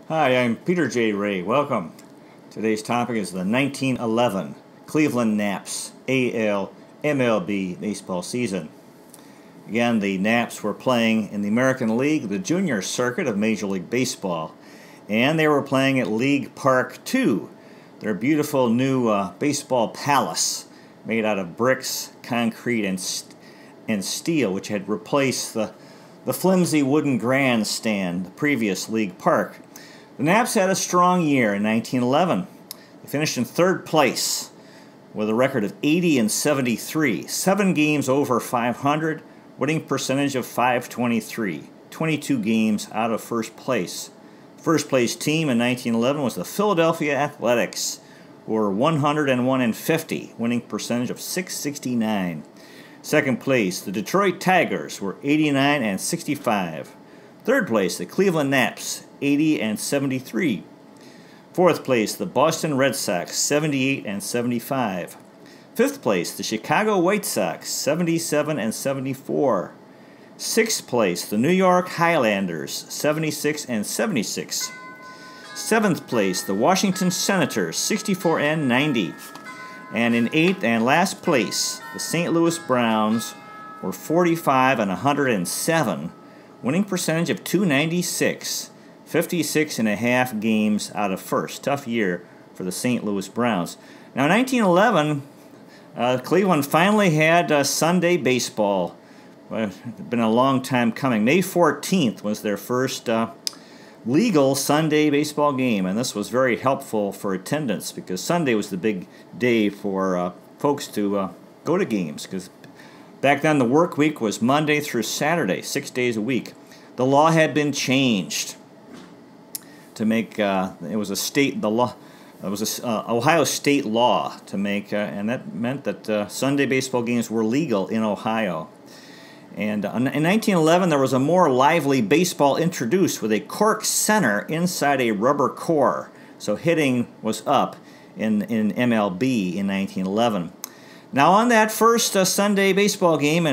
Hi, I'm Peter J. Ray. Welcome. Today's topic is the 1911 Cleveland Naps AL MLB baseball season. Again, the Naps were playing in the American League, the junior circuit of Major League Baseball, and they were playing at League Park 2, their beautiful new baseball palace made out of bricks, concrete, and steel, which had replaced the flimsy wooden grandstand, the previous League Park. The Naps had a strong year in 1911. They finished in third place with a record of 80-73, 7 games over 500, winning percentage of .523, 22 games out of first place. First place team in 1911 was the Philadelphia Athletics, who were 101-50, winning percentage of .669. Second place, the Detroit Tigers were 89-65. Third place, the Cleveland Naps, 80-73. Fourth place, the Boston Red Sox, 78-75. Fifth place, the Chicago White Sox, 77-74. Sixth place, the New York Highlanders, 76-76. Seventh place, the Washington Senators, 64-90. And in eighth and last place, the St. Louis Browns were 45-107, winning percentage of .296, 56.5 games out of first. Tough year for the St. Louis Browns. Now, in 1911, Cleveland finally had Sunday baseball. Well, it's been a long time coming. May 14th was their first legal Sunday baseball game, and this was very helpful for attendance because Sunday was the big day for folks to go to games, because back then the work week was Monday through Saturday, 6 days a week. The law had been changed to make it was a state the law. It was a Ohio state law to make, and that meant that Sunday baseball games were legal in Ohio. And in 1911, there was a more lively baseball introduced with a cork center inside a rubber core. So hitting was up in MLB in 1911. Now, on that first Sunday baseball game,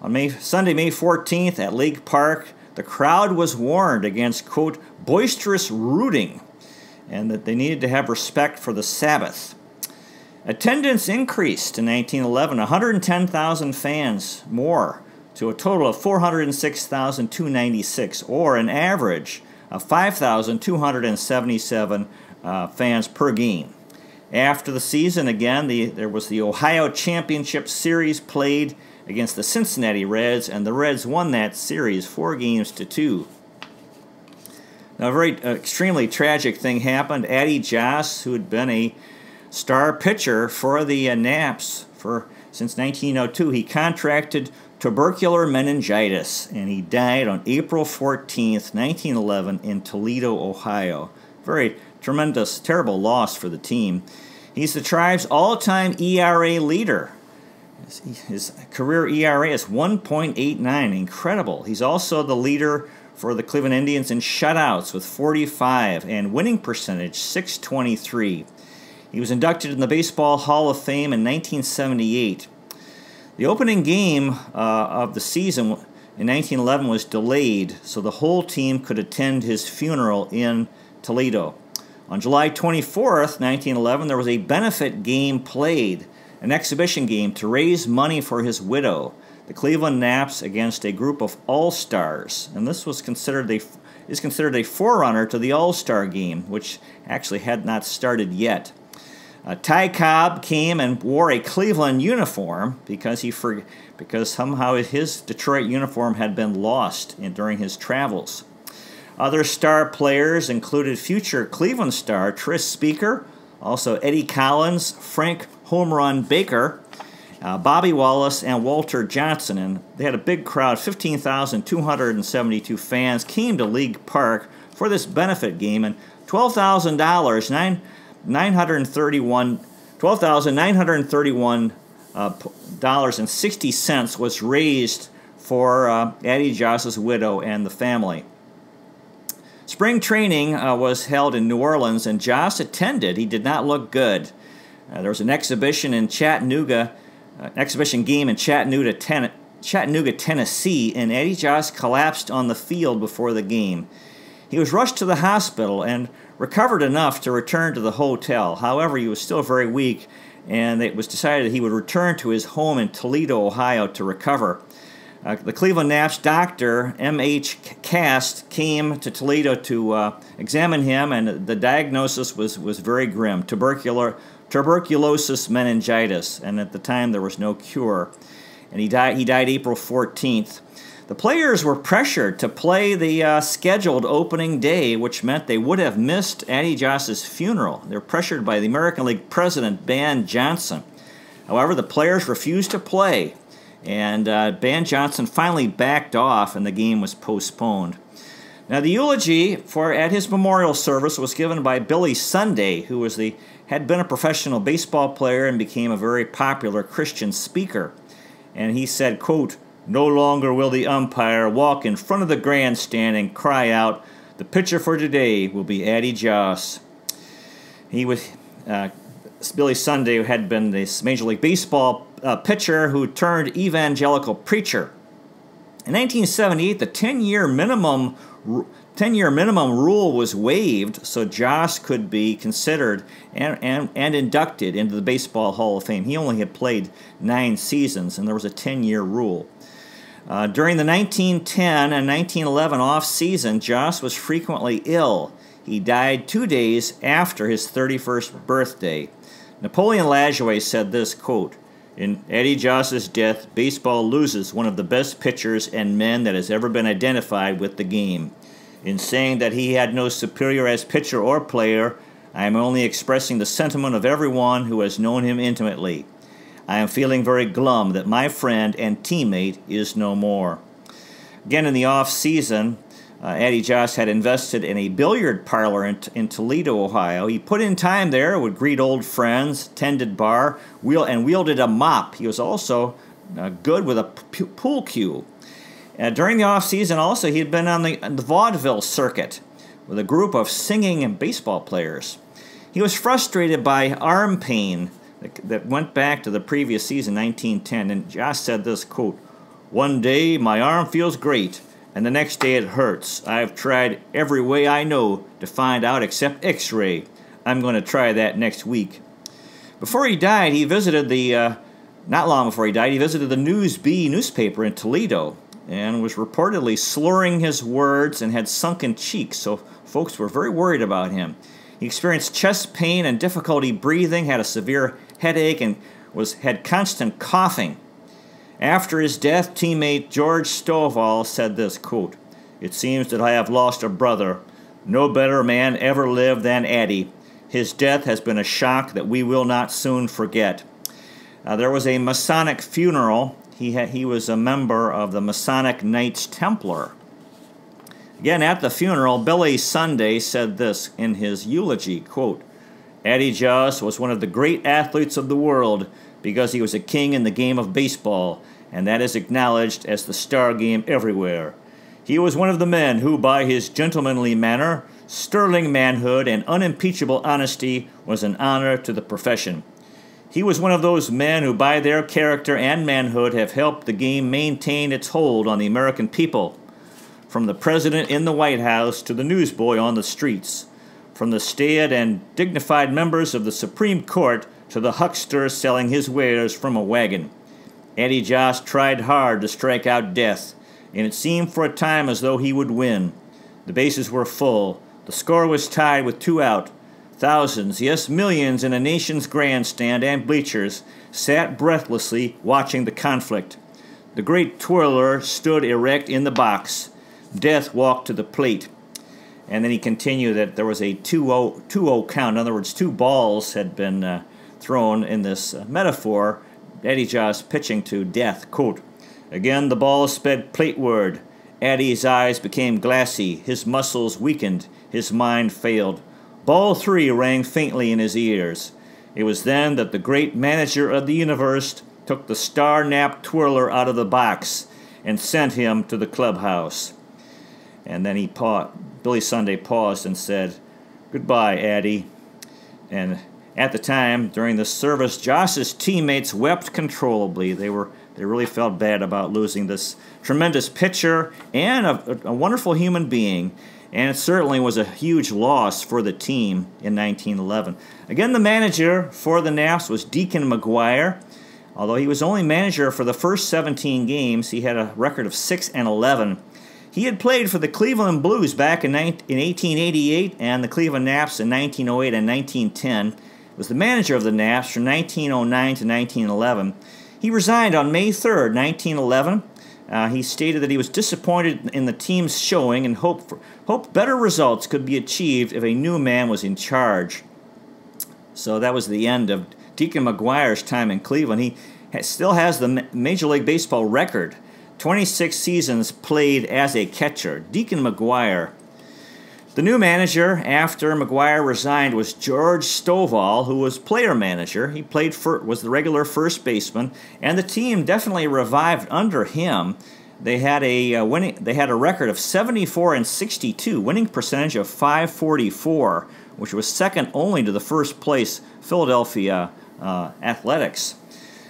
on Sunday, May 14th at League Park, the crowd was warned against, quote, boisterous rooting, and that they needed to have respect for the Sabbath. Attendance increased in 1911, 110,000 fans more, to a total of 406,296, or an average of 5,277 fans per game. After the season, again, there was the Ohio Championship Series played against the Cincinnati Reds, and the Reds won that series 4-2. Now, a very extremely tragic thing happened. Addie Joss, who had been a star pitcher for the Naps since 1902, he contracted tubercular meningitis, and he died on April 14th, 1911, in Toledo, Ohio. Very tremendous, terrible loss for the team. He's the Tribe's all-time ERA leader. His career ERA is 1.89, incredible. He's also the leader for the Cleveland Indians in shutouts with 45 and winning percentage .623. He was inducted in the Baseball Hall of Fame in 1978. The opening game of the season in 1911 was delayed so the whole team could attend his funeral in Toledo. On July 24th, 1911, there was a benefit game played, an exhibition game to raise money for his widow, the Cleveland Naps against a group of All-Stars. And this is considered a forerunner to the All-Star game, which actually had not started yet. Ty Cobb came and wore a Cleveland uniform because somehow his Detroit uniform had been lost during his travels. Other star players included future Cleveland star Tris Speaker, also Eddie Collins, Frank Home Run Baker, Bobby Wallace, and Walter Johnson. And they had a big crowd. 15,272 fans came to League Park for this benefit game, and $12,931.60 was raised for Addie Joss's widow and the family. Spring training was held in New Orleans, and Joss attended. He did not look good. There was an exhibition game in Chattanooga, Tennessee, and Eddie Joss collapsed on the field before the game. He was rushed to the hospital and recovered enough to return to the hotel. However, he was still very weak, and it was decided that he would return to his home in Toledo, Ohio, to recover. The Cleveland Nats doctor, M.H. Cast, came to Toledo to examine him, and the diagnosis was very grim, tuberculosis meningitis, and at the time there was no cure. And he died April 14th. The players were pressured to play the scheduled opening day, which meant they would have missed Addie Joss's funeral. They were pressured by the American League president, Ban Johnson. However, the players refused to play, and Ban Johnson finally backed off, and the game was postponed. Now, the eulogy at his memorial service was given by Billy Sunday, who had been a professional baseball player and became a very popular Christian speaker. And he said, quote, "No longer will the umpire walk in front of the grandstand and cry out, 'The pitcher for today will be Addie Joss.'" Billy Sunday had been this Major League Baseball pitcher who turned evangelical preacher. In 1978, the 10-year minimum rule was waived, so Joss could be considered and inducted into the Baseball Hall of Fame. He only had played 9 seasons, and there was a 10-year rule. During the 1910 and 1911 off-season, Joss was frequently ill. He died 2 days after his 31st birthday. Napoleon Lajoie said this, quote, "In Addie Joss's death, baseball loses one of the best pitchers and men that has ever been identified with the game. In saying that he had no superior as pitcher or player, I am only expressing the sentiment of everyone who has known him intimately. I am feeling very glum that my friend and teammate is no more." Again, in the off-season, Addie Joss had invested in a billiard parlor in Toledo, Ohio. He put in time there, would greet old friends, tended bar, and wielded a mop. He was also good with a pool cue. During the off-season, also, he had been on the vaudeville circuit with a group of singing baseball players. He was frustrated by arm pain that went back to the previous season, 1910, and Joss said this, quote, "One day my arm feels great, and the next day it hurts. I've tried every way I know to find out except X-ray. I'm going to try that next week." Before he died, he visited not long before he died, he visited the News-Bee newspaper in Toledo and was reportedly slurring his words and had sunken cheeks, so folks were very worried about him. He experienced chest pain and difficulty breathing, had a severe headache, and had constant coughing. After his death, teammate George Stovall said this, quote, "It seems that I have lost a brother. No better man ever lived than Addie. His death has been a shock that we will not soon forget." There was a Masonic funeral. He was a member of the Masonic Knights Templar. Again, at the funeral, Billy Sunday said this in his eulogy, quote, "Addie Joss was one of the great athletes of the world because he was a king in the game of baseball, and that is acknowledged as the star game everywhere. He was one of the men who, by his gentlemanly manner, sterling manhood, and unimpeachable honesty, was an honor to the profession. He was one of those men who, by their character and manhood, have helped the game maintain its hold on the American people, from the president in the White House to the newsboy on the streets, from the staid and dignified members of the Supreme Court to the huckster selling his wares from a wagon. Addie Joss tried hard to strike out death, and it seemed for a time as though he would win. The bases were full. The score was tied with 2 out. Thousands, yes, millions in a nation's grandstand and bleachers sat breathlessly watching the conflict. The great twirler stood erect in the box. Death walked to the plate." And then he continued that there was a 2-0 count. In other words, 2 balls had been thrown in this metaphor. Addie Joss pitching to death. Quote, "Again the ball sped plateward. Addie's eyes became glassy. His muscles weakened. His mind failed. Ball 3 rang faintly in his ears. It was then that the great manager of the universe took the star-napped twirler out of the box and sent him to the clubhouse." And then Billy Sunday paused and said, "Goodbye, Addie." And at the time, during the service, Joss's teammates wept controllably. They really felt bad about losing this tremendous pitcher and a wonderful human being. and it certainly was a huge loss for the team in 1911. Again, the manager for the Naps was Deacon McGuire. Although he was only manager for the first 17 games, he had a record of 6-11. He had played for the Cleveland Blues back in 1888 and the Cleveland Naps in 1908 and 1910. Was the manager of the Naps from 1909 to 1911. He resigned on May 3rd, 1911. He stated that he was disappointed in the team's showing and hoped better results could be achieved if a new man was in charge. So that was the end of Deacon McGuire's time in Cleveland. He still has the Major League Baseball record, 26 seasons played as a catcher. Deacon McGuire. The new manager after McGuire resigned was George Stovall, who was player manager. He was the regular first baseman, and the team definitely revived under him. They had a record of 74-62, winning percentage of .544, which was second only to the first place Philadelphia Athletics.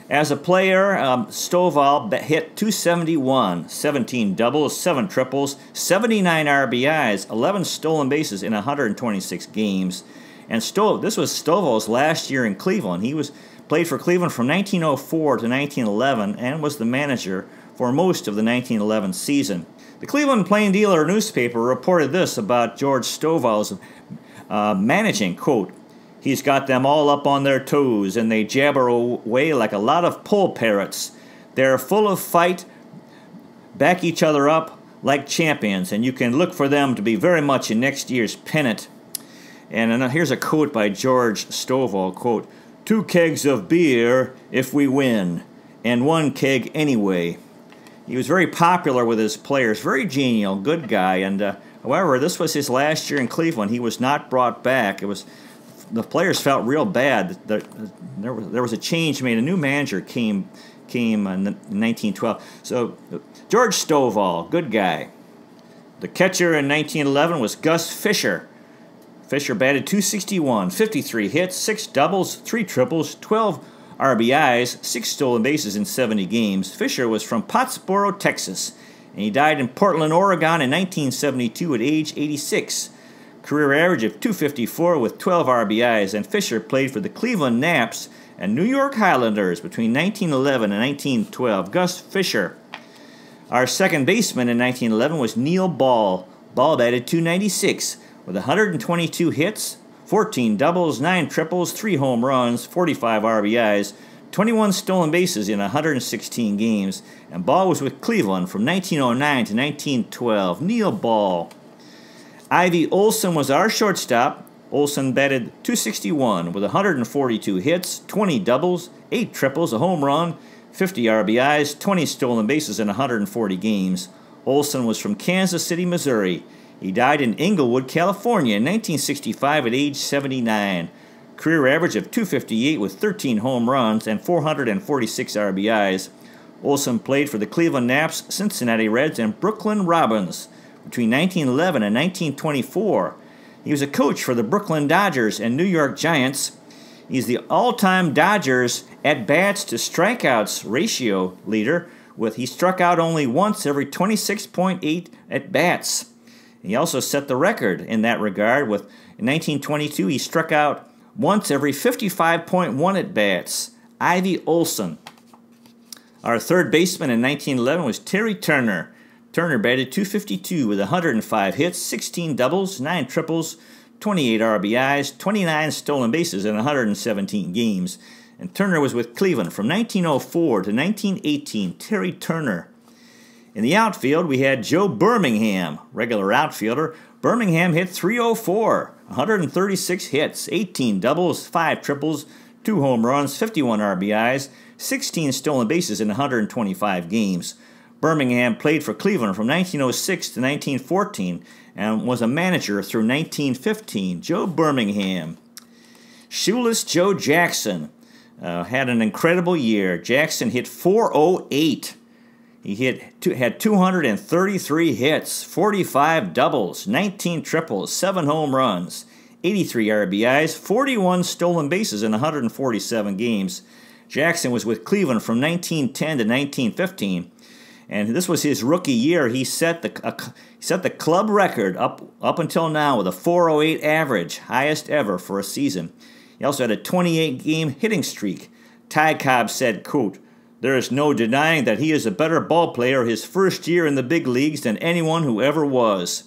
As a player, Stovall hit .271, 17 doubles, 7 triples, 79 RBIs, 11 stolen bases in 126 games. And this was Stovall's last year in Cleveland. He played for Cleveland from 1904 to 1911 and was the manager for most of the 1911 season. The Cleveland Plain Dealer newspaper reported this about George Stovall's managing, quote, "He's got them all up on their toes, and they jabber away like a lot of poll parrots. They're full of fight, back each other up like champions, and you can look for them to be very much in next year's pennant." And here's a quote by George Stovall, quote, "2 kegs of beer if we win, and 1 keg anyway." He was very popular with his players, very genial, good guy, and however, this was his last year in Cleveland. He was not brought back. The players felt real bad. There was a change made. A new manager came in 1912. So George Stovall, good guy. The catcher in 1911 was Gus Fisher. Fisher batted .261, 53 hits, 6 doubles, 3 triples, 12 RBIs, 6 stolen bases in 70 games. Fisher was from Pottsboro, Texas, and he died in Portland, Oregon in 1972 at age 86. Career average of .254 with 12 RBIs, and Fisher played for the Cleveland Naps and New York Highlanders between 1911 and 1912. Gus Fisher. Our second baseman in 1911 was Neil Ball. Ball batted .296 with 122 hits, 14 doubles, 9 triples, 3 home runs, 45 RBIs, 21 stolen bases in 116 games, and Ball was with Cleveland from 1909 to 1912. Neil Ball. Ivy Olson was our shortstop. Olson batted .261 with 142 hits, 20 doubles, 8 triples, a home run, 50 RBIs, 20 stolen bases in 140 games. Olson was from Kansas City, Missouri. He died in Inglewood, California in 1965 at age 79. Career average of .258 with 13 home runs and 446 RBIs. Olson played for the Cleveland Naps, Cincinnati Reds, and Brooklyn Robins between 1911 and 1924. He was a coach for the Brooklyn Dodgers and New York Giants. He's the all-time Dodgers at-bats to strikeouts ratio leader, he struck out only once every 26.8 at-bats. He also set the record in that regard in 1922, he struck out once every 55.1 at-bats. Ivy Olson. Our third baseman in 1911 was Terry Turner. Turner batted .252 with 105 hits, 16 doubles, 9 triples, 28 RBIs, 29 stolen bases in 117 games. And Turner was with Cleveland from 1904 to 1918. Terry Turner. In the outfield, we had Joe Birmingham, regular outfielder. Birmingham hit .304, 136 hits, 18 doubles, 5 triples, 2 home runs, 51 RBIs, 16 stolen bases in 125 games. Birmingham played for Cleveland from 1906 to 1914 and was a manager through 1915. Joe Birmingham. Shoeless Joe Jackson had an incredible year. Jackson hit .408. He had 233 hits, 45 doubles, 19 triples, 7 home runs, 83 RBIs, 41 stolen bases in 147 games. Jackson was with Cleveland from 1910 to 1915. And this was his rookie year. He set the club record up until now with a 408 average, highest ever for a season. He also had a 28-game hitting streak. Ty Cobb said, quote, "There is no denying that he is a better ball player his first year in the big leagues than anyone who ever was."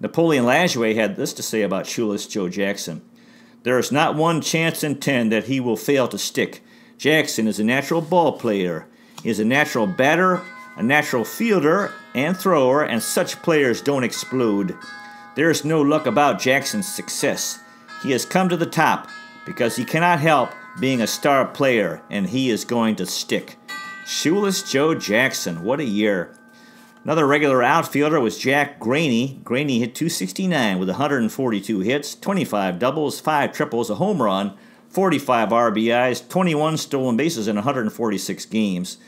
Napoleon Lajoie had this to say about Shoeless Joe Jackson. "There is not one chance in 10 that he will fail to stick. Jackson is a natural ball player. He is a natural batter, a natural fielder and thrower, and such players don't explode. There is no luck about Jackson's success. He has come to the top because he cannot help being a star player, and he is going to stick." Shoeless Joe Jackson, what a year. Another regular outfielder was Jack Graney. Graney hit .269 with 142 hits, 25 doubles, 5 triples, a home run, 45 RBIs, 21 stolen bases in 146 games.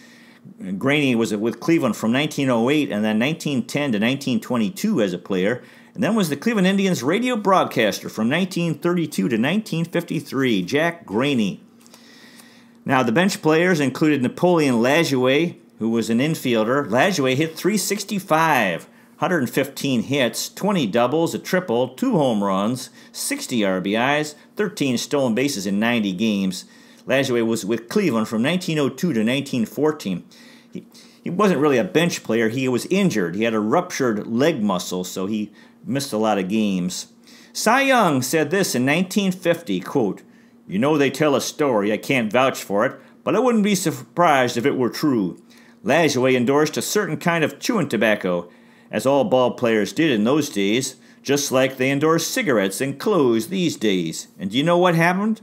Graney was with Cleveland from 1908 and then 1910 to 1922 as a player, and then was the Cleveland Indians radio broadcaster from 1932 to 1953, Jack Graney. Now, the bench players included Napoleon Lajoie, who was an infielder. Lajoie hit .365, 115 hits, 20 doubles, a triple, 2 home runs, 60 RBIs, 13 stolen bases in 90 games. Lajoie was with Cleveland from 1902 to 1914. He wasn't really a bench player. He was injured. He had a ruptured leg muscle, so he missed a lot of games. Cy Young said this in 1950, quote, "You know they tell a story, I can't vouch for it, but I wouldn't be surprised if it were true. Lajoie endorsed a certain kind of chewing tobacco, as all ball players did in those days, just like they endorse cigarettes and clothes these days. And do you know what happened?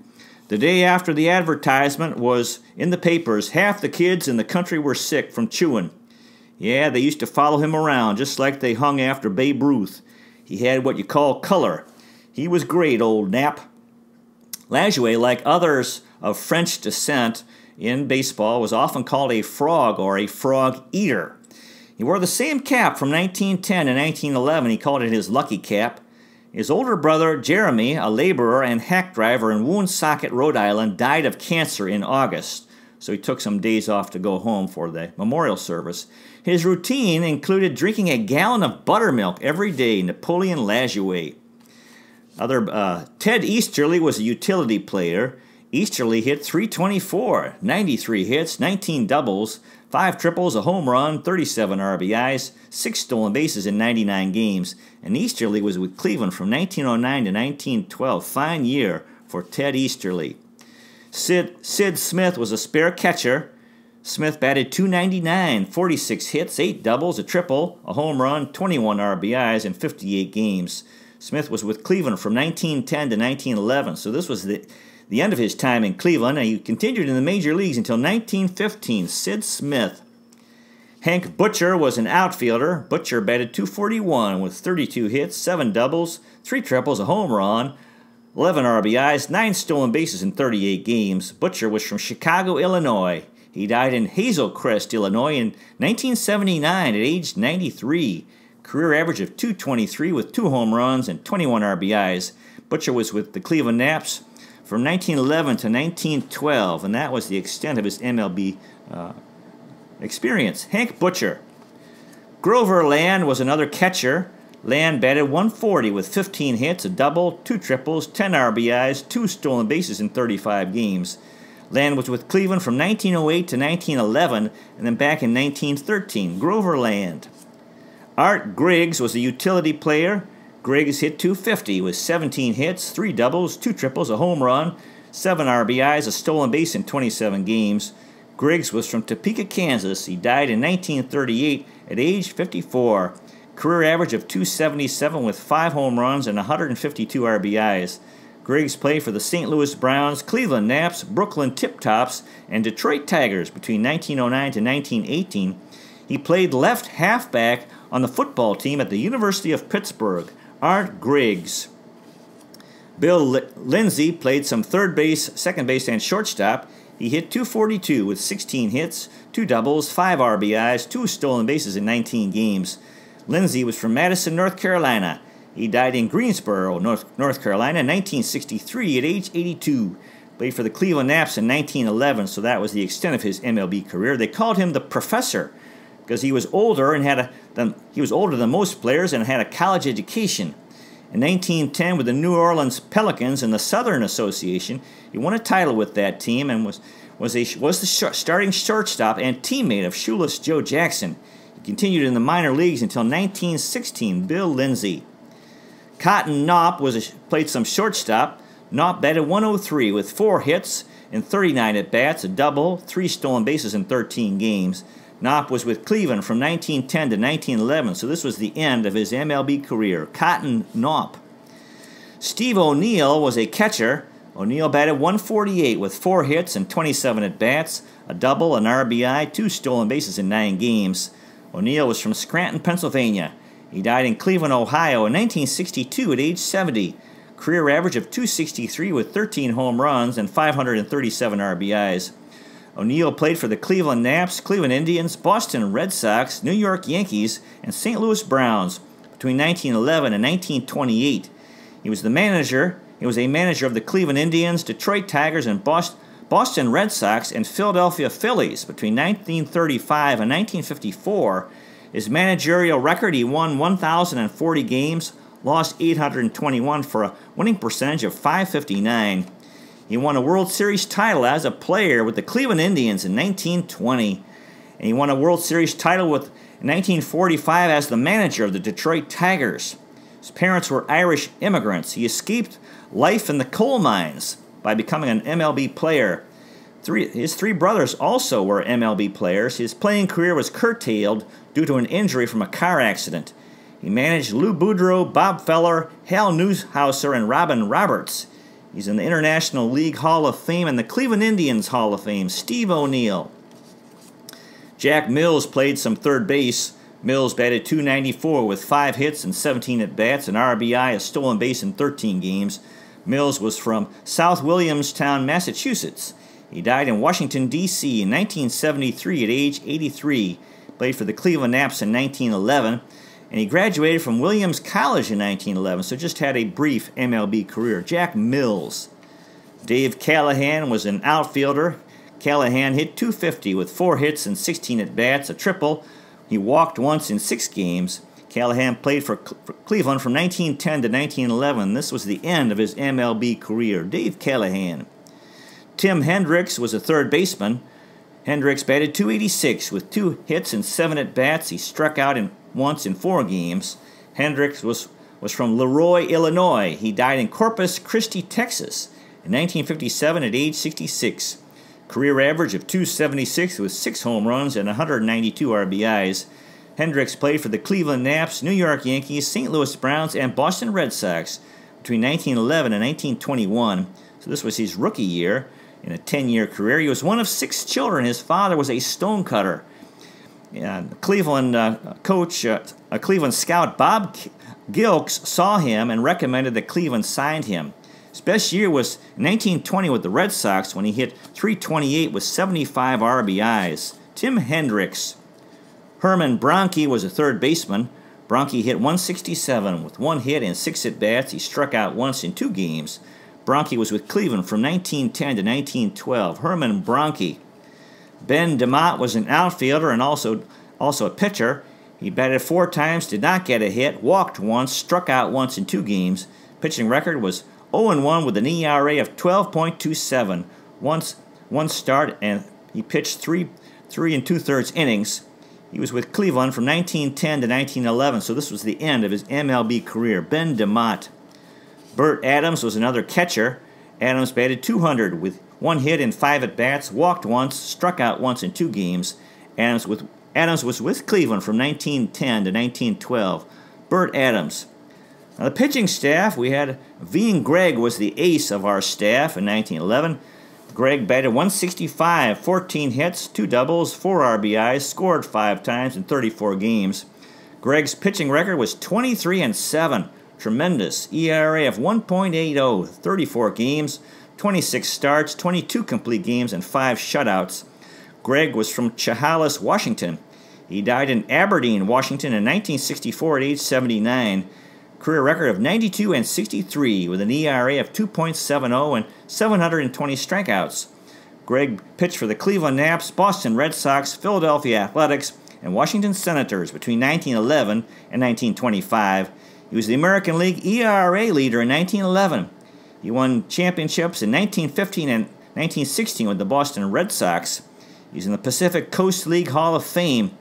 The day after the advertisement was in the papers, half the kids in the country were sick from chewing. Yeah, they used to follow him around just like they hung after Babe Ruth. He had what you call color. He was great, old Nap." Lajoie, like others of French descent in baseball, was often called a frog or a frog eater. He wore the same cap from 1910 to 1911. He called it his lucky cap. His older brother, Jeremy, a laborer and hack driver in Woonsocket, Rhode Island, died of cancer in August, so he took some days off to go home for the memorial service. His routine included drinking a gallon of buttermilk every day. Napoleon Lajoie. Ted Easterly was a utility player. Easterly hit .324, 93 hits, 19 doubles, 5 triples, a home run, 37 RBIs, 6 stolen bases in 99 games. And Easterly was with Cleveland from 1909 to 1912. Fine year for Ted Easterly. Sid Smith was a spare catcher. Smith batted .299, 46 hits, 8 doubles, a triple, a home run, 21 RBIs in 58 games. Smith was with Cleveland from 1910 to 1911, so this was the end of his time in Cleveland, and he continued in the major leagues until 1915. Sid Smith. Hank Butcher was an outfielder. Butcher batted .241 with 32 hits, 7 doubles, 3 triples, a home run, 11 RBIs, 9 stolen bases in 38 games. Butcher was from Chicago, Illinois. He died in Hazel Crest, Illinois in 1979 at age 93. Career average of .223 with 2 home runs and 21 RBIs. Butcher was with the Cleveland Naps from 1911 to 1912, and that was the extent of his MLB experience. Hank Butcher. Grover Land was another catcher. Land batted .140 with 15 hits, a double, 2 triples, 10 RBIs, 2 stolen bases in 35 games. Land was with Cleveland from 1908 to 1911, and then back in 1913. Grover Land. Art Griggs was a utility player. Griggs hit .250 with 17 hits, 3 doubles, 2 triples, a home run, 7 RBIs, a stolen base in 27 games. Griggs was from Topeka, Kansas. He died in 1938 at age 54. Career average of .277 with 5 home runs and 152 RBIs. Griggs played for the St. Louis Browns, Cleveland Naps, Brooklyn Tip-Tops, and Detroit Tigers between 1909 to 1918. He played left halfback on the football team at the University of Pittsburgh. Art Griggs. Bill Lindsay played some third base, second base, and shortstop. He hit .242 with 16 hits, 2 doubles, 5 RBIs, 2 stolen bases in 19 games. Lindsay was from Madison, North Carolina. He died in Greensboro, North Carolina in 1963 at age 82. Played for the Cleveland Naps in 1911, so that was the extent of his MLB career. They called him the Professor. because he was older and he was older than most players and had a college education. In 1910, with the New Orleans Pelicans in the Southern Association, he won a title with that team and was the starting shortstop and teammate of shoeless Joe Jackson. He continued in the minor leagues until 1916. Bill Lindsay. Cotton Knopp played some shortstop. Knopp batted 103 with 4 hits and 39 at-bats, a double, 3 stolen bases in 13 games. Knopp was with Cleveland from 1910 to 1911, so this was the end of his MLB career. Cotton Knopp. Steve O'Neill was a catcher. O'Neill batted 148 with 4 hits and 27 at-bats, a double, an RBI, 2 stolen bases in 9 games. O'Neill was from Scranton, Pennsylvania. He died in Cleveland, Ohio in 1962 at age 70. Career average of .263 with 13 home runs and 537 RBIs. O'Neill played for the Cleveland Naps, Cleveland Indians, Boston Red Sox, New York Yankees, and St. Louis Browns between 1911 and 1928. He was a manager of the Cleveland Indians, Detroit Tigers, and Boston Red Sox and Philadelphia Phillies between 1935 and 1954. His managerial record, he won 1,040 games, lost 821 for a winning percentage of .559. He won a World Series title as a player with the Cleveland Indians in 1920. And he won a World Series title in 1945 as the manager of the Detroit Tigers. His parents were Irish immigrants. He escaped life in the coal mines by becoming an MLB player. His 3 brothers also were MLB players. His playing career was curtailed due to an injury from a car accident. He managed Lou Boudreau, Bob Feller, Hal Newhouser, and Robin Roberts. He's in the International League Hall of Fame and the Cleveland Indians Hall of Fame. Steve O'Neill. Jack Mills played some third base. Mills batted .294 with 5 hits and 17 at-bats, an RBI, a stolen base in 13 games. Mills was from South Williamstown, Massachusetts. He died in Washington, D.C. in 1973 at age 83. Played for the Cleveland Naps in 1911. And he graduated from Williams College in 1911, so just had a brief MLB career. Jack Mills. Dave Callahan was an outfielder. Callahan hit .250 with 4 hits and 16 at-bats, a triple. He walked once in 6 games. Callahan played for Cleveland from 1910 to 1911. This was the end of his MLB career. Dave Callahan. Tim Hendricks was a third baseman. Hendricks batted .286 with 2 hits and 7 at-bats. He struck out once in 4 games. Hendricks was from Leroy, Illinois. He died in Corpus Christi, Texas in 1957 at age 66. Career average of .276 with 6 home runs and 192 RBIs. Hendricks played for the Cleveland Naps, New York Yankees, St. Louis Browns, and Boston Red Sox between 1911 and 1921. So this was his rookie year in a 10-year career. He was one of 6 children. His father was a stonecutter. Cleveland coach, Cleveland scout Bob Gilks saw him and recommended that Cleveland signed him. His best year was 1920 with the Red Sox when he hit .328 with 75 RBIs. Tim Hendricks. Herman Bronke was a third baseman. Bronke hit .167 with 1 hit and 6 at-bats. He struck out once in 2 games. Bronke was with Cleveland from 1910 to 1912. Herman Bronke. Ben DeMott was an outfielder and also a pitcher. He batted 4 times, did not get a hit, walked once, struck out once in 2 games. Pitching record was 0-1 with an ERA of 12.27. One start, and he pitched 3 2/3 innings. He was with Cleveland from 1910 to 1911, so this was the end of his MLB career. Ben DeMott. Burt Adams was another catcher. Adams batted .200 with 1 hit and 5 at-bats, walked once, struck out once in 2 games. Adams was with Cleveland from 1910 to 1912. Burt Adams. Now the pitching staff, we had Veen Gregg was the ace of our staff in 1911. Gregg batted .165, 14 hits, 2 doubles, 4 RBIs, scored 5 times in 34 games. Gregg's pitching record was 23-7. Tremendous. ERA of 1.80, 34 games, 26 starts, 22 complete games, and 5 shutouts. Gregg was from Chehalis, Washington. He died in Aberdeen, Washington in 1964 at age 79. Career record of 92-63 with an ERA of 2.70 and 720 strikeouts. Gregg pitched for the Cleveland Naps, Boston Red Sox, Philadelphia Athletics, and Washington Senators between 1911 and 1925. He was the American League ERA leader in 1911. He won championships in 1915 and 1916 with the Boston Red Sox. He's in the Pacific Coast League Hall of Fame.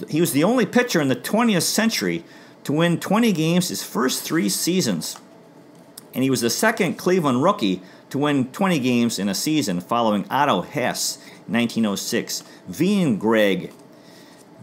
He was the only pitcher in the 20th century to win 20 games his first 3 seasons. And he was the second Cleveland rookie to win 20 games in a season, following Otto Hess in 1906. Veen Gregg.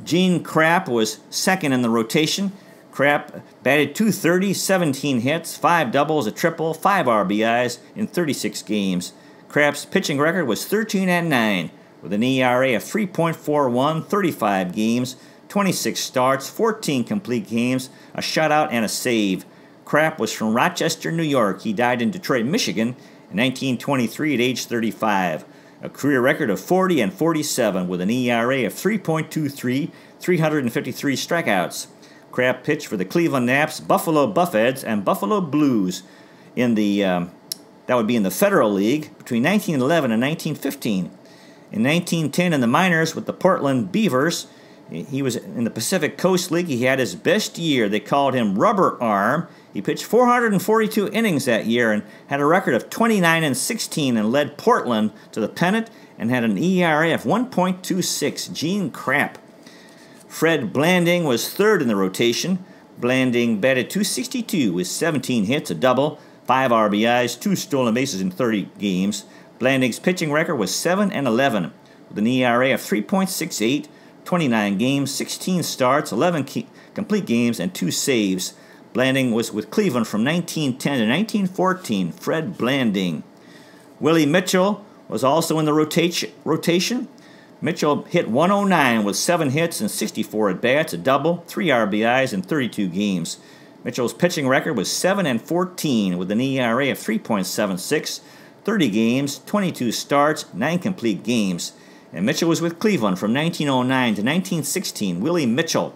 Gene Krapp was second in the rotation. Krapp batted .230, 17 hits, 5 doubles, a triple, 5 RBIs in 36 games. Krapp's pitching record was 13-9, with an ERA of 3.41, 35 games, 26 starts, 14 complete games, a shutout, and a save. Krapp was from Rochester, New York. He died in Detroit, Michigan in 1923 at age 35. A career record of 40-47 with an ERA of 3.23, 353 strikeouts. Krapp pitched for the Cleveland Naps, Buffalo Buffheads, and Buffalo Blues in the that would be in the Federal League between 1911 and 1915. In 1910 in the minors with the Portland Beavers, he was in the Pacific Coast League. He had his best year. They called him Rubber Arm. He pitched 442 innings that year and had a record of 29-16 and led Portland to the pennant and had an ERA of 1.26. Gene Krapp. Fred Blanding was third in the rotation. Blanding batted .262 with 17 hits, a double, 5 RBIs, 2 stolen bases in 30 games. Blanding's pitching record was 7-11 with an ERA of 3.68, 29 games, 16 starts, 11 complete games, and 2 saves. Blanding was with Cleveland from 1910 to 1914. Fred Blanding. Willie Mitchell was also in the rotation. Mitchell hit .109 with 7 hits and 64 at-bats, a double, 3 RBIs in 32 games. Mitchell's pitching record was 7-14 with an ERA of 3.76, 30 games, 22 starts, 9 complete games. And Mitchell was with Cleveland from 1909 to 1916. Willie Mitchell.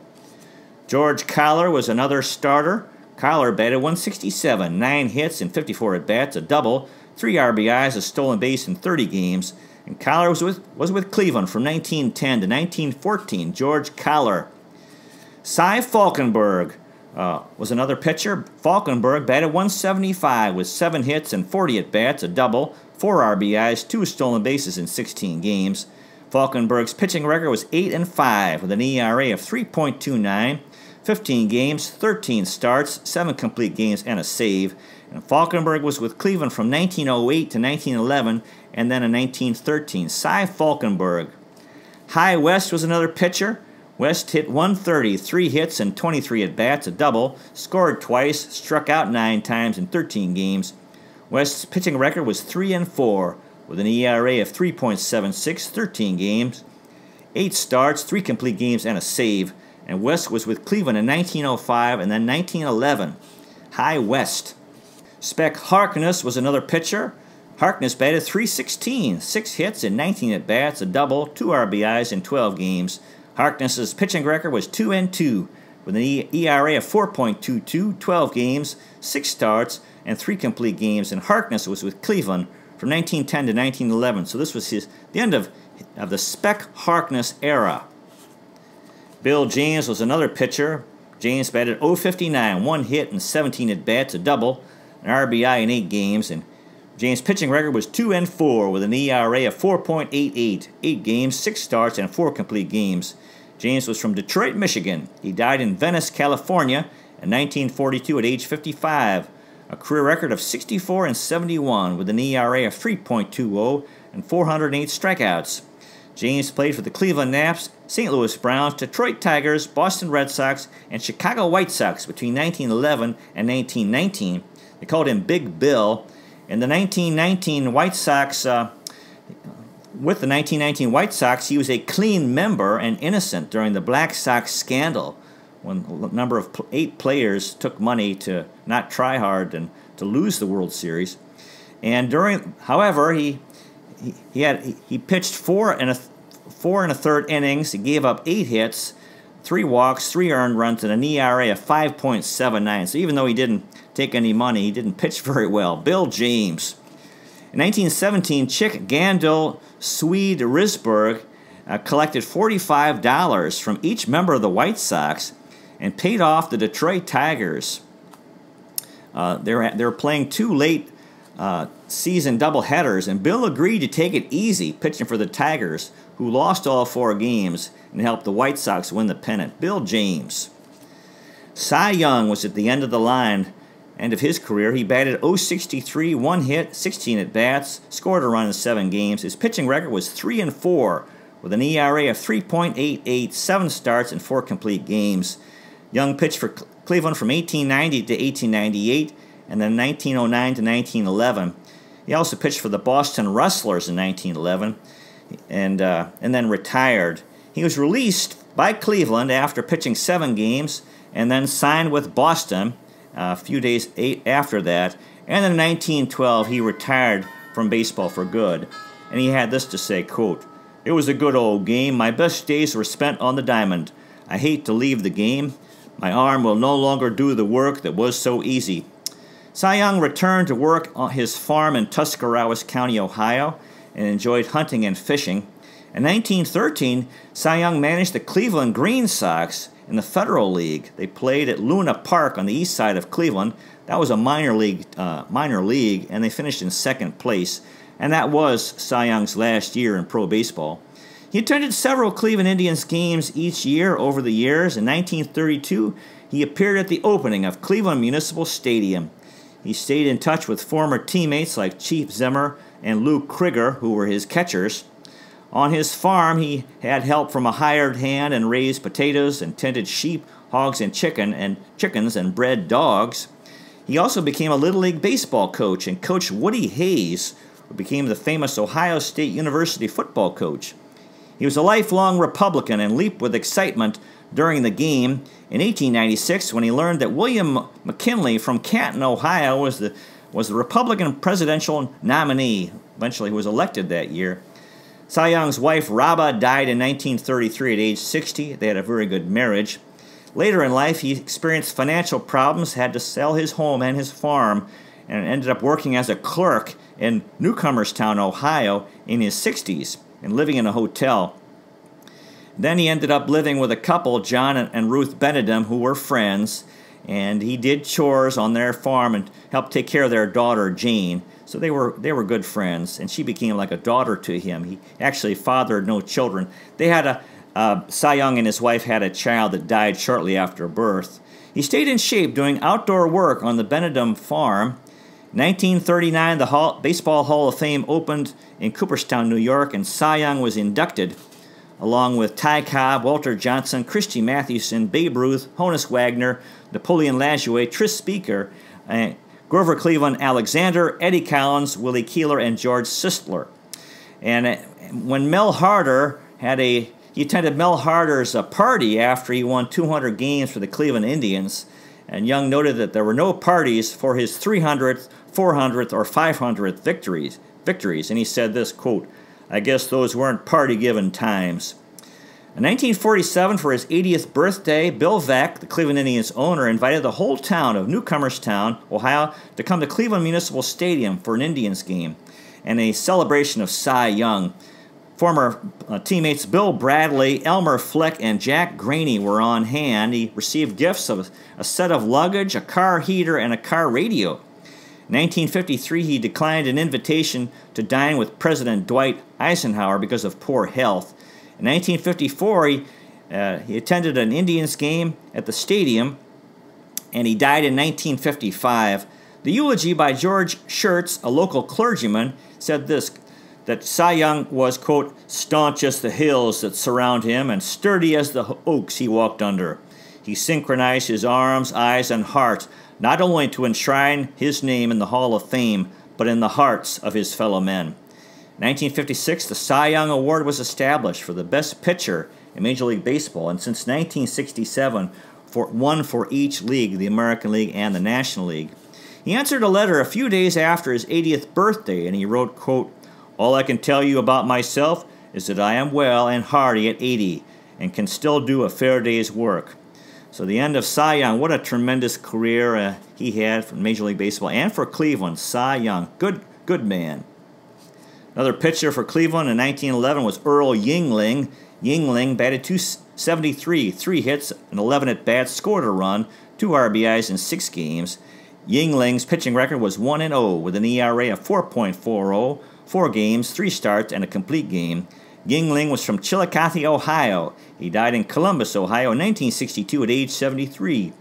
George Collar was another starter. Collar batted .167, 9 hits and 54 at-bats, a double, 3 RBIs, a stolen base in 30 games. And Collar was with Cleveland from 1910 to 1914. George Collar. Cy Falkenberg was another pitcher. Falkenberg batted .175 with 7 hits and 40 at-bats, a double, 4 RBIs, 2 stolen bases in 16 games. Falkenberg's pitching record was 8-5 with an ERA of 3.29, 15 games, 13 starts, 7 complete games, and a save. And Falkenberg was with Cleveland from 1908 to 1911 and then in 1913. Cy Falkenberg. High West was another pitcher. West hit .130, 3 hits and 23 at-bats, a double, scored twice, struck out 9 times in 13 games. West's pitching record was 3-4 with an ERA of 3.76, 13 games, 8 starts, 3 complete games, and a save. And West was with Cleveland in 1905 and then 1911. High West. Spec Harkness was another pitcher. Harkness batted .316, 6 hits and 19 at-bats, a double, 2 RBIs in 12 games. Harkness's pitching record was 2-2 with an ERA of 4.22, 12 games, 6 starts, and 3 complete games. And Harkness was with Cleveland from 1910 to 1911. So this was the end of the Spec Harkness era. Bill James was another pitcher. James batted .059, 1 hit and 17 at-bats, a double, an RBI in 8 games. And James' pitching record was 2-4 with an ERA of 4.88, 8 games, 6 starts, and 4 complete games. James was from Detroit, Michigan. He died in Venice, California in 1942 at age 55. A career record of 64-71 with an ERA of 3.20 and 408 strikeouts. James played for the Cleveland Naps, St. Louis Browns, Detroit Tigers, Boston Red Sox, and Chicago White Sox between 1911 and 1919. They called him Big Bill. In the 1919 White Sox, with the 1919 White Sox, he was a clean member and innocent during the Black Sox scandal, when a number of 8 players took money to not try hard and to lose the World Series. And however, he pitched 4 1/3 innings. He gave up 8 hits, 3 walks, 3 earned runs, and an ERA of 5.79. So even though he didn't take any money, he didn't pitch very well. Bill James. In 1917, Chick Gandil Swede Risberg collected $45 from each member of the White Sox and paid off the Detroit Tigers. They were playing two late season doubleheaders, and Bill agreed to take it easy pitching for the Tigers, who lost all 4 games and helped the White Sox win the pennant. Bill James. Cy Young was at the end of the line, end of his career. He batted .063, 1 hit, 16 at-bats, scored a run in 7 games. His pitching record was 3-4, with an ERA of 3.88, 7 starts, and 4 complete games. Young pitched for Cleveland from 1890 to 1898, and then 1909 to 1911. He also pitched for the Boston Rustlers in 1911, and then retired. He was released by Cleveland after pitching 7 games, and then signed with Boston a few days after that. And in 1912, he retired from baseball for good. And he had this to say, quote, "It was a good old game. My best days were spent on the diamond. I hate to leave the game. My arm will no longer do the work that was so easy." Cy Young returned to work on his farm in Tuscarawas County, Ohio, and enjoyed hunting and fishing. In 1913, Cy Young managed the Cleveland Green Sox in the Federal League. They played at Luna Park on the east side of Cleveland. That was a minor league, and they finished in 2nd place. And that was Cy Young's last year in pro baseball. He attended several Cleveland Indians games each year over the years. In 1932, he appeared at the opening of Cleveland Municipal Stadium. He stayed in touch with former teammates like Chief Zimmer and Lou Krieger, who were his catchers. On his farm, he had help from a hired hand and raised potatoes and tended sheep, hogs, and chickens and bred dogs. He also became a Little League baseball coach and coached Woody Hayes, who became the famous Ohio State University football coach. He was a lifelong Republican and leaped with excitement during the game in 1896 when he learned that William McKinley from Canton, Ohio, was the Republican presidential nominee. Eventually, he was elected that year. Cy Young's wife, Rabba, died in 1933 at age 60. They had a very good marriage. Later in life, he experienced financial problems, had to sell his home and his farm, and ended up working as a clerk in Newcomerstown, Ohio, in his 60s, and living in a hotel. Then he ended up living with a couple, John and Ruth Benedum, who were friends, and he did chores on their farm and helped take care of their daughter, Jane. So they were good friends, and she became like a daughter to him. He actually fathered no children. They had Cy Young and his wife had a child that died shortly after birth. He stayed in shape doing outdoor work on the Benedum farm. In 1939, the Baseball Hall of Fame opened in Cooperstown, New York, and Cy Young was inducted, along with Ty Cobb, Walter Johnson, Christy Mathewson, Babe Ruth, Honus Wagner, Napoleon Lajoie, Tris Speaker, Grover Cleveland Alexander, Eddie Collins, Willie Keeler, and George Sisler. And when Mel Harder he attended Mel Harder's party after he won 200 games for the Cleveland Indians, and Young noted that there were no parties for his 300th, 400th, or 500th victories, and he said this, quote, "I guess those weren't party-given times." In 1947, for his 80th birthday, Bill Veeck, the Cleveland Indians owner, invited the whole town of Newcomerstown, Ohio, to come to Cleveland Municipal Stadium for an Indians game and a celebration of Cy Young. Former teammates Bill Bradley, Elmer Flick, and Jack Graney were on hand. He received gifts of a set of luggage, a car heater, and a car radio. In 1953, he declined an invitation to dine with President Dwight Eisenhower because of poor health. In 1954, he attended an Indians game at the stadium, and he died in 1955. The eulogy by George Schertz, a local clergyman, said this, that Cy Young was, quote, "staunch as the hills that surround him and sturdy as the oaks he walked under. He synchronized his arms, eyes, and heart, not only to enshrine his name in the Hall of Fame, but in the hearts of his fellow men." In 1956, the Cy Young Award was established for the best pitcher in Major League Baseball, and since 1967, one for each league, the American League and the National League. He answered a letter a few days after his 80th birthday, and he wrote, quote, "All I can tell you about myself is that I am well and hearty at 80 and can still do a fair day's work." So the end of Cy Young, what a tremendous career he had for Major League Baseball and for Cleveland. Cy Young, good man. Another pitcher for Cleveland in 1911 was Earl Yingling. Yingling batted .273, 3 hits and 11 at-bats, scored a run, 2 RBIs in 6 games. Yingling's pitching record was 1-0 with an ERA of 4.40, 4 games, 3 starts, and a complete game. Yingling was from Chillicothe, Ohio. He died in Columbus, Ohio in 1962 at age 73.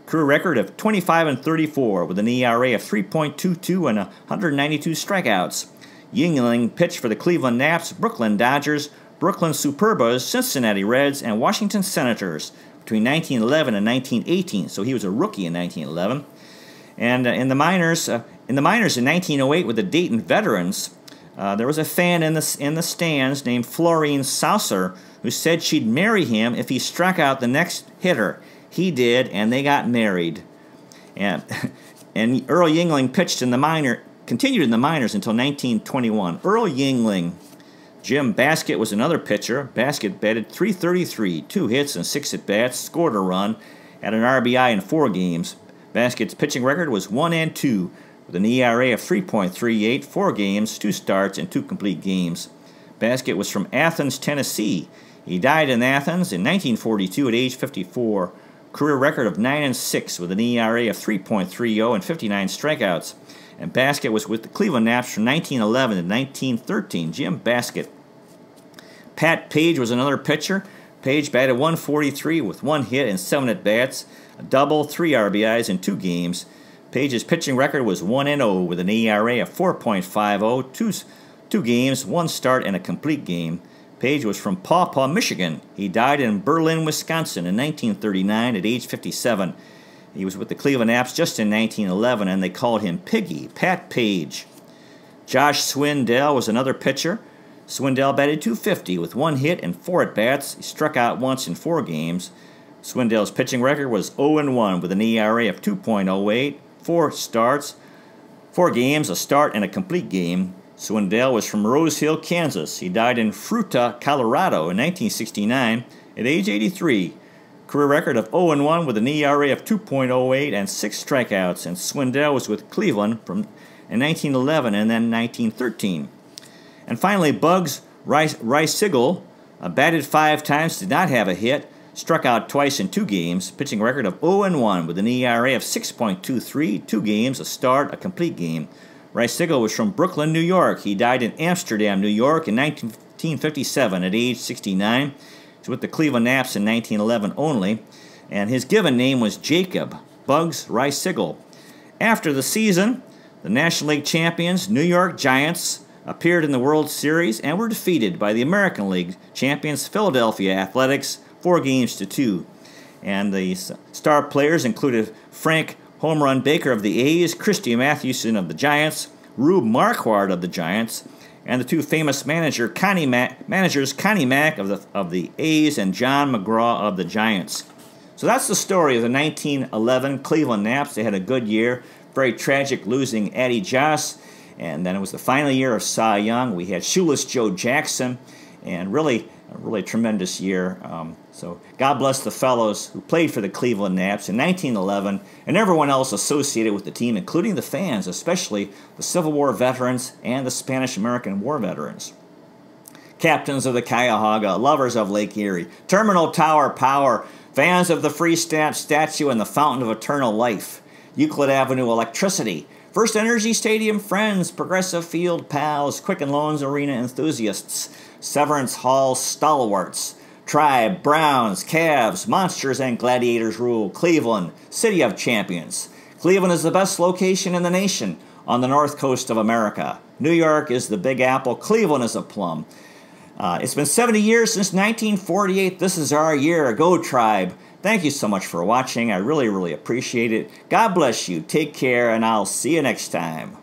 Career record of 25-34 with an ERA of 3.22 and 192 strikeouts. Yingling pitched for the Cleveland Naps, Brooklyn Dodgers, Brooklyn Superbas, Cincinnati Reds, and Washington Senators between 1911 and 1918. So he was a rookie in 1911. And in the minors in 1908 with the Dayton Veterans, there was a fan in the stands named Florine Saucer who said she'd marry him if he struck out the next hitter. He did, and they got married. And Earl Yingling continued in the minors until 1921. Earl Yingling. Jim Baskett was another pitcher. Baskett batted .333, 2 hits and 6 at-bats, scored a run, had an RBI in 4 games. Baskett's pitching record was 1-2 with an ERA of 3.38, 4 games, 2 starts, and 2 complete games. Baskett was from Athens, Tennessee. He died in Athens in 1942 at age 54. Career record of 9-6 with an ERA of 3.30 and 59 strikeouts. And Baskett was with the Cleveland Naps from 1911 to 1913. Jim Baskett. Pat Page was another pitcher. Page batted .143 with 1 hit and 7 at-bats, a double, 3 RBIs in 2 games. Page's pitching record was 1-0 with an ERA of 4.50, 2 games, 1 start, and a complete game. Page was from Paw Paw, Michigan. He died in Berlin, Wisconsin in 1939 at age 57. He was with the Cleveland Naps just in 1911, and they called him Piggy. Pat Page. Josh Swindell was another pitcher. Swindell batted .250 with 1 hit and 4 at-bats. He struck out once in 4 games. Swindell's pitching record was 0-1 with an ERA of 2.08, 4 starts, 4 games, a start, and a complete game. Swindell was from Rose Hill, Kansas. He died in Fruita, Colorado in 1969 at age 83. Career record of 0-1 with an ERA of 2.08 and 6 strikeouts. And Swindell was with Cleveland in 1911 and then 1913. And finally, Bugs Rice-Sigel batted 5 times, did not have a hit, struck out twice in 2 games. Pitching record of 0-1 with an ERA of 6.23, 2 games, a start, a complete game. Rice-Sigel was from Brooklyn, New York. He died in Amsterdam, New York in 1957 at age 69. He was with the Cleveland Naps in 1911 only, and his given name was Jacob Bugs Rice-Sigel. After the season, the National League champions, New York Giants, appeared in the World Series and were defeated by the American League champions, Philadelphia Athletics, 4-2. And the star players included Frank Home Run Baker of the A's, Christy Mathewson of the Giants, Rube Marquardt of the Giants, and the 2 famous managers Connie Mack of the A's and John McGraw of the Giants. So that's the story of the 1911 Cleveland Naps. They had a good year. Very tragic losing Addie Joss, and then it was the final year of Cy Young. We had Shoeless Joe Jackson, and really tremendous year. So God bless the fellows who played for the Cleveland Naps in 1911 and everyone else associated with the team, including the fans, especially the Civil War veterans and the Spanish-American War veterans. Captains of the Cuyahoga, lovers of Lake Erie, Terminal Tower Power, fans of the Free Stamp Statue and the Fountain of Eternal Life, Euclid Avenue Electricity, First Energy Stadium friends, Progressive Field pals, Quicken Loans Arena enthusiasts, Severance Hall stalwarts, Tribe, Browns, Cavs, Monsters, and Gladiators rule, Cleveland, City of Champions. Cleveland is the best location in the nation on the north coast of America. New York is the Big Apple. Cleveland is a plum. It's been 70 years since 1948. This is our year. Go Tribe. Thank you so much for watching. I really appreciate it. God bless you. Take care, and I'll see you next time.